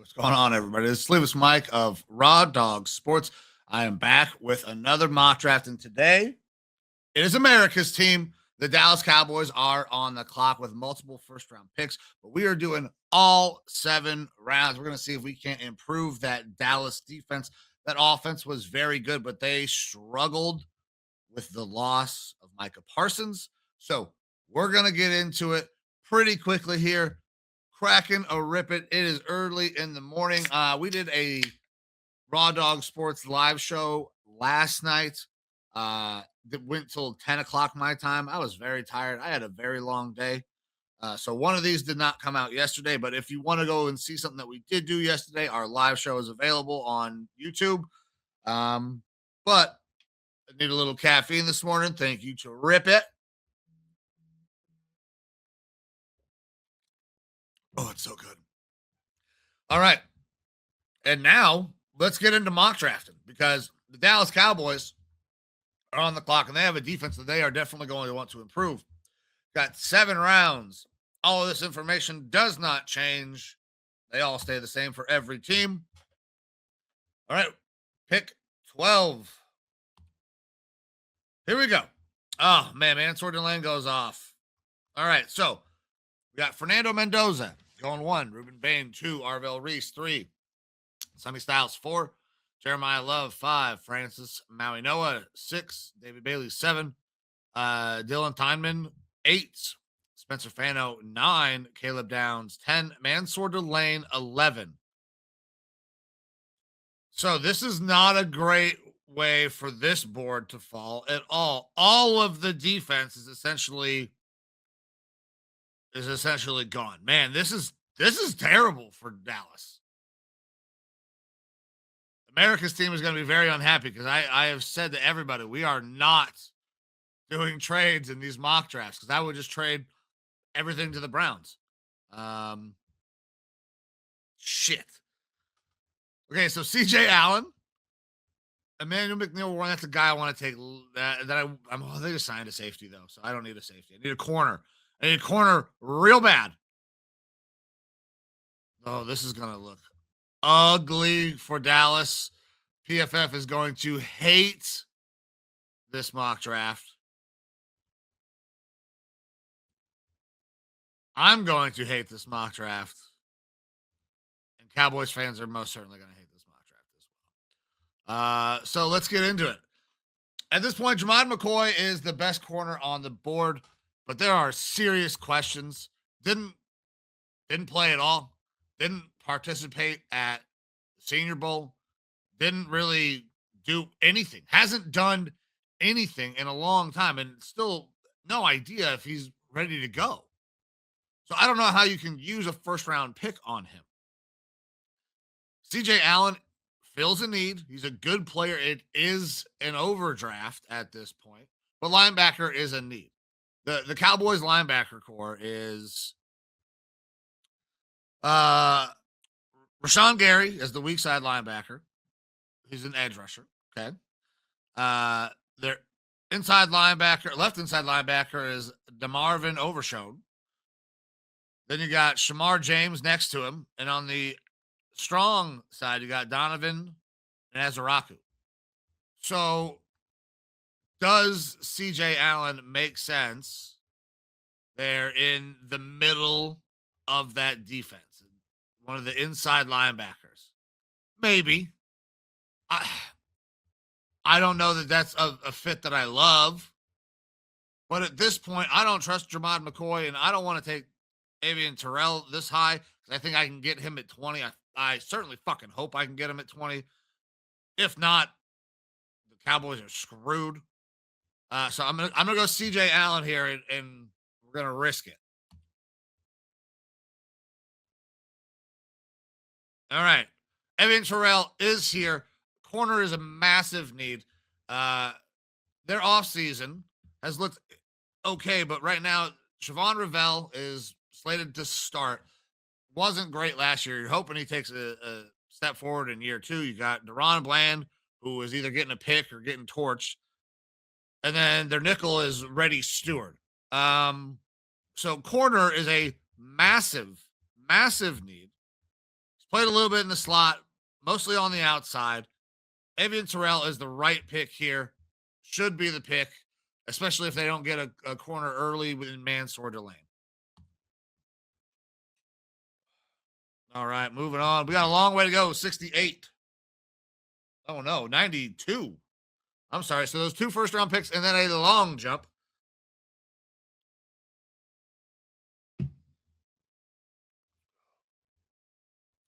What's going on, everybody? This is Sleeveless Mike of Raw Dog Sports. I am back with another mock draft, and today it is America's team. The Dallas Cowboys are on the clock with multiple first-round picks, but we are doing all 7 rounds. We're going to see if we can improve that Dallas defense. That offense was very good, but they struggled with the loss of Micah Parsons. So we're going to get into it pretty quickly here. Cracking a rip it. It is early in the morning. We did a Raw Dog Sports live show last night. That went till 10 o'clock my time. I was very tired. I had a very long day. So one of these did not come out yesterday, but if you want to go and see something that we did do yesterday, our live show is available on YouTube. But I need a little caffeine this morning. Thank you to Rip It. Oh, it's so good. All right. And now let's get into mock drafting because the Dallas Cowboys are on the clock and they have a defense that they are definitely going to want to improve. Got 7 rounds. All of this information does not change. They all stay the same for every team. All right. Pick 12. Here we go. Oh, man. Mansour Lane goes off. All right. So we got Fernando Mendoza going 1. Ruben Bain 2. Arvell Reese 3. Sonny Styles 4. Jeremiah Love 5. Francis Maui Noah 6. David Bailey 7. Dylan Tyneman 8. Spencer Fano 9. Caleb Downs 10. Mansour Lane 11. So this is not a great way for this board to fall at all. All of the defense is essentially gone. Man, this is terrible for Dallas. America's team is going to be very unhappy because I have said to everybody, we are not doing trades in these mock drafts because I would just trade everything to the Browns. Shit. Okay, so CJ Allen, Emmanuel McNeil Warren, that's a guy I want to take. They just signed a safety, though, so I don't need a safety. I need a corner. I need a corner real bad. Oh, this is going to look ugly for Dallas. PFF is going to hate this mock draft. I'm going to hate this mock draft. And Cowboys fans are most certainly going to hate this mock draft as well. So let's get into it. At this point, Jamad McCoy is the best corner on the board, but there are serious questions. Didn't play at all. Didn't participate at the Senior Bowl. Didn't really do anything. Hasn't done anything in a long time, and still no idea if he's ready to go. So I don't know how you can use a first-round pick on him. CJ Allen fills a need. He's a good player. It is an overdraft at this point, but linebacker is a need. The Cowboys linebacker core is Rashawn Gary as the weak side linebacker. He's an edge rusher. Okay. Their inside linebacker, left inside linebacker is DeMarvin Overshone. Then you got Shamar James next to him. And on the strong side, you got Donovan and Azaraku. So does CJ Allen make sense there in the middle of that defense? One of the inside linebackers. Maybe. I don't know that that's a fit that I love. But at this point, I don't trust Jamad McCoy, and I don't want to take Avian Terrell this high because I think I can get him at 20. I certainly fucking hope I can get him at 20. If not, the Cowboys are screwed. So I'm gonna go CJ Allen here, and we're gonna risk it. All right, Avian Terrell is here. Corner is a massive need. Their offseason has looked okay, but right now, Siobhan Revelle is slated to start. Wasn't great last year. You're hoping he takes a step forward in year 2. You got Deron Bland, who is either getting a pick or getting torched. And then their nickel is Reddy Stewart. So corner is a massive, massive need, Played a little bit in the slot, mostly on the outside. Avian Terrell is the right pick here. Should be the pick, especially if they don't get a corner early within Mansour Lane. All right, moving on. We got a long way to go. 68. Oh no, 92. I'm sorry. So those 2 first-round picks and then a long jump.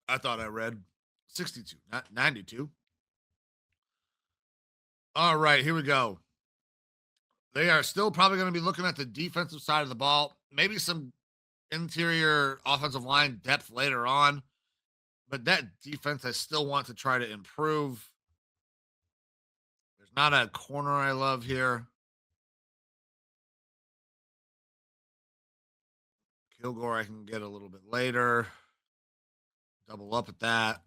I thought I read 62, not 92. All right, here we go. They are still probably going to be looking at the defensive side of the ball. Maybe some interior offensive line depth later on. But that defense, I still want to try to improve. There's not a corner I love here. Kilgore, I can get a little bit later. Double up at that.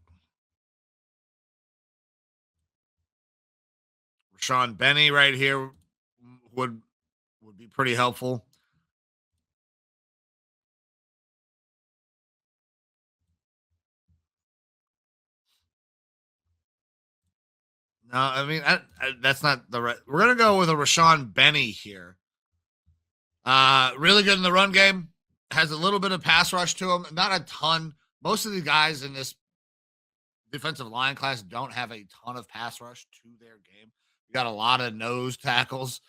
Rashawn Benny right here would be pretty helpful. No, I mean that's not the right. We're gonna go with a Rashawn Benny here. Really good in the run game. Has a little bit of pass rush to him. Not a ton. Most of the guys in this defensive line class don't have a ton of pass rush to their game. We got a lot of nose tackles.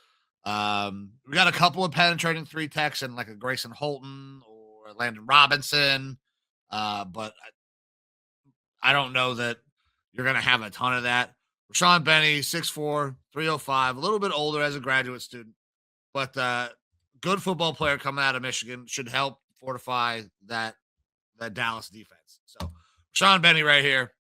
We got a couple of penetrating 3 techs and like a Grayson Holton or Landon Robinson. But I don't know that you're going to have a ton of that. Rashawn Benny, 6'4", 305, a little bit older as a graduate student, but good football player coming out of Michigan, should help fortify that Dallas defense. So Rashawn Benny right here.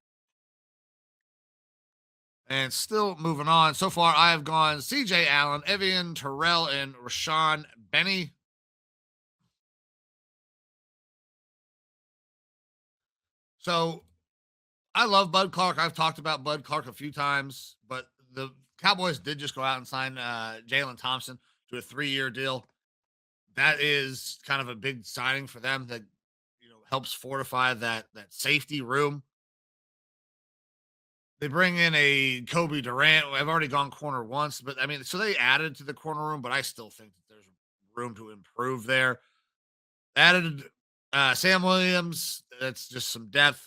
And still moving on. So far, I have gone CJ Allen, Evian Terrell, and Rashawn Benny. So I love Bud Clark. I've talked about Bud Clark a few times, but the Cowboys did just go out and sign Jalen Thompson to a 3-year deal. That is kind of a big signing for them that helps fortify that safety room. They bring in a Kobe Durant. I've already gone corner once, but I mean, so they added to the corner room, but I still think that there's room to improve there. Added Sam Williams. That's just some depth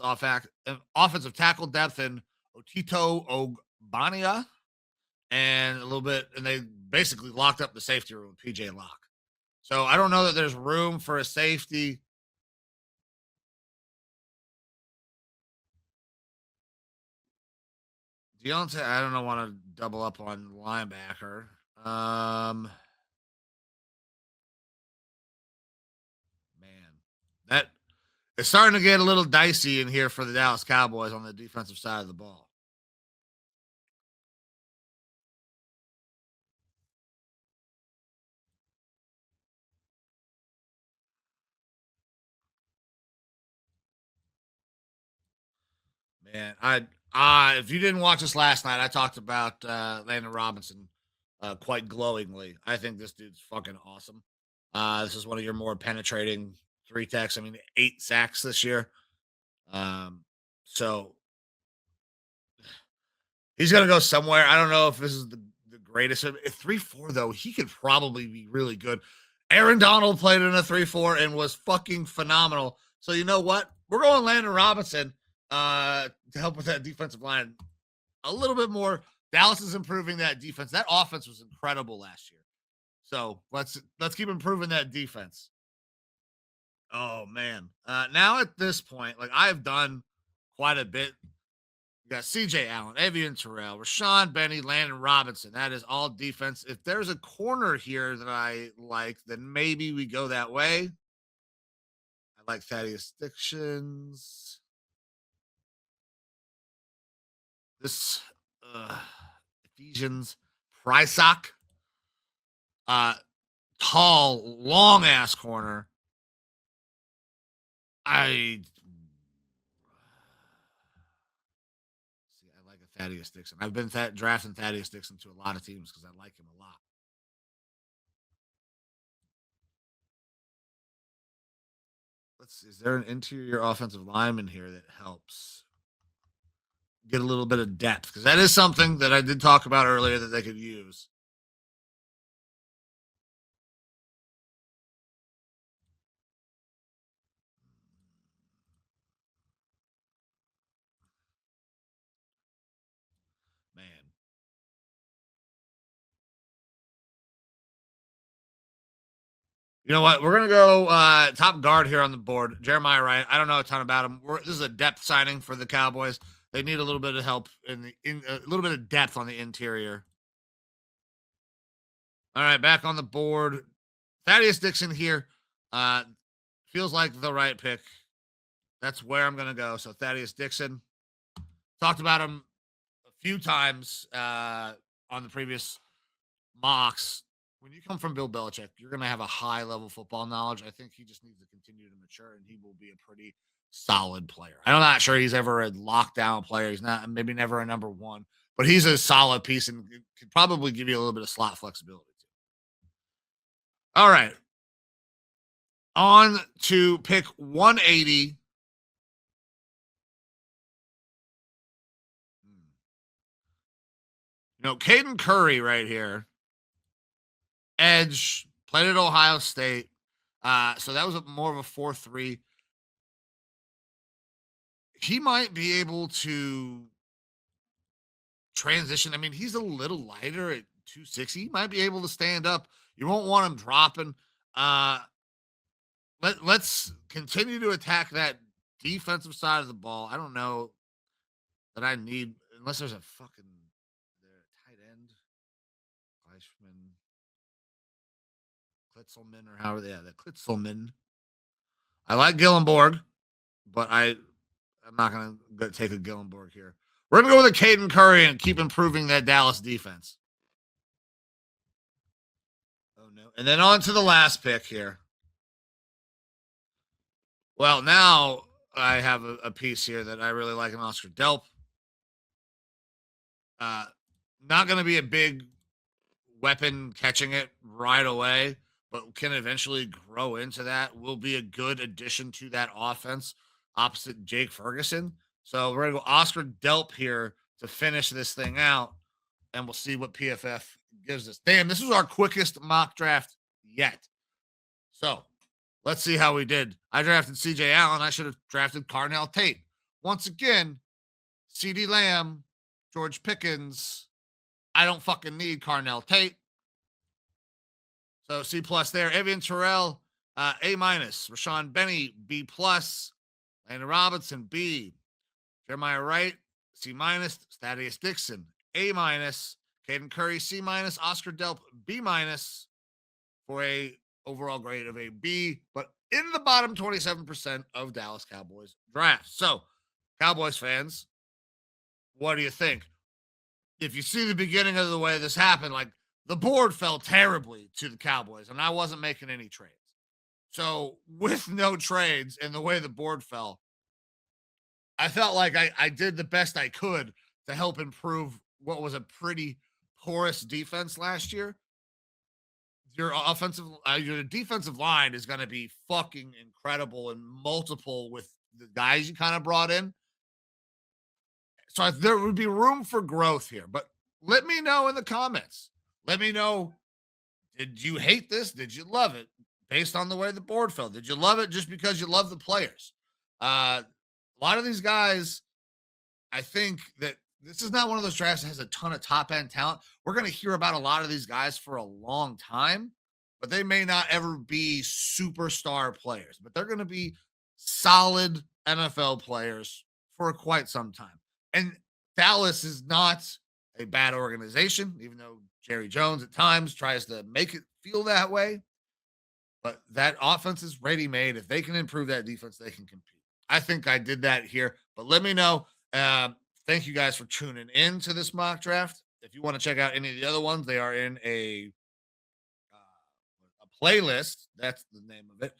offensive tackle depth, and Otito Ogbania, and a little bit, and they basically locked up the safety room with PJ Locke. So I don't know that there's room for a safety. Deontay, I don't know, want to double up on linebacker. Man, that it's starting to get a little dicey in here for the Dallas Cowboys on the defensive side of the ball. Man, if you didn't watch us last night, I talked about Landon Robinson quite glowingly. I think this dude's fucking awesome. This is one of your more penetrating 3 techs. I mean, 8 sacks this year. So he's gonna go somewhere. I don't know if this is the greatest. At 3-4 though, he could probably be really good. Aaron Donald played in a 3-4 and was fucking phenomenal. So you know what? We're going Landon Robinson to help with that defensive line a little bit more. Dallas is improving that defense. That offense was incredible last year. So let's keep improving that defense. Oh man. Now at this point, like I've done quite a bit. You got CJ Allen, Avian Terrell, Rashawn Benny, Landon Robinson. That is all defense. If there's a corner here that I like, then maybe we go that way. I like Thaddeus Dixons. This Ephesians Prysock. Tall, long ass corner. I like a Thaddeus Dixon. I've been drafting Thaddeus Dixon to a lot of teams because I like him a lot. Is there an interior offensive lineman here that helps get a little bit of depth? Because that is something that I did talk about earlier that they could use. Man. You know what? We're gonna go top guard here on the board. Jeremiah Wright. I don't know a ton about him. This is a depth signing for the Cowboys. They need a little bit of help in a little bit of depth on the interior. All right, back on the board. Thaddeus Dixon here. Uh, feels like the right pick. That's where I'm gonna go. So Thaddeus Dixon. Talked about him a few times on the previous mocks. When you come from Bill Belichick, you're going to have a high level football knowledge. I think he just needs to continue to mature, and he will be a pretty solid player. I'm not sure he's ever a lockdown player. He's not, maybe never a number one, but he's a solid piece and could probably give you a little bit of slot flexibility too. All right, on to pick 180. Caden Curry right here. Edge, played at Ohio State. So that was more of a 4-3. He might be able to transition. I mean, he's a little lighter at 260. He might be able to stand up. You won't want him dropping. Let's continue to attack that defensive side of the ball. I don't know that I need, unless there's a fucking tight end. Fleischman. Klitzelman or however, yeah, the Klitzelman. I like Gillenborg, but I'm not going to take a Gillenborg here. We're going to go with a Caden Curry and keep improving that Dallas defense. Oh, no. And then on to the last pick here. Well, now I have a piece here that I really like in Oscar Delp. Not going to be a big weapon catching it right away, but can eventually grow into that. Will be a good addition to that offense opposite Jake Ferguson. So we're going to go Oscar Delp here to finish this thing out, and we'll see what PFF gives us. Damn, this was our quickest mock draft yet. So let's see how we did. I drafted CJ Allen. I should have drafted Carnell Tate. Once again, CeeDee Lamb, George Pickens. I don't fucking need Carnell Tate. So C+ there. Evian Terrell, A-. Rashawn Benny, B+. Landon Robinson, B. Jeremiah Wright, C-. Thaddeus Dixon, A-. Caden Curry, C-. Oscar Delp, B- for a overall grade of a B, but in the bottom 27% of Dallas Cowboys drafts. So, Cowboys fans, what do you think? If you see the beginning of the way this happened, like the board fell terribly to the Cowboys, and I wasn't making any trades. So, with no trades and the way the board fell, I felt like I did the best I could to help improve what was a pretty porous defense last year. Your defensive line is going to be fucking incredible and multiple with the guys you kind of brought in. So there would be room for growth here, but let me know in the comments. Let me know, did you hate this? Did you love it based on the way the board fell? Did you love it just because you love the players? A lot of these guys, I think that this is not one of those drafts that has a ton of top end talent. We're going to hear about a lot of these guys for a long time, but they may not ever be superstar players, but they're going to be solid NFL players for quite some time. And Dallas is not a bad organization, even though Jerry Jones at times tries to make it feel that way. But that offense is ready-made. If they can improve that defense, they can compete. I think I did that here, but let me know. Thank you guys for tuning in to this mock draft. If you want to check out any of the other ones, they are in a playlist. That's the name of it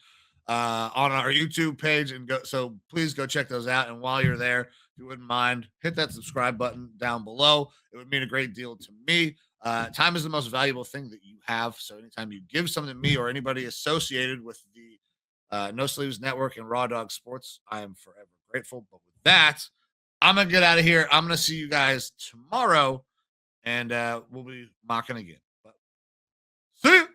on our YouTube page. And so please go check those out. And while you're there, if you wouldn't mind, hit that subscribe button down below. It would mean a great deal to me. Time is the most valuable thing that you have. So anytime you give something to me or anybody associated with the No Sleeves Network and Raw Dog Sports. I am forever grateful. But with that, I'm going to get out of here. I'm going to see you guys tomorrow, and we'll be mocking again. But see you.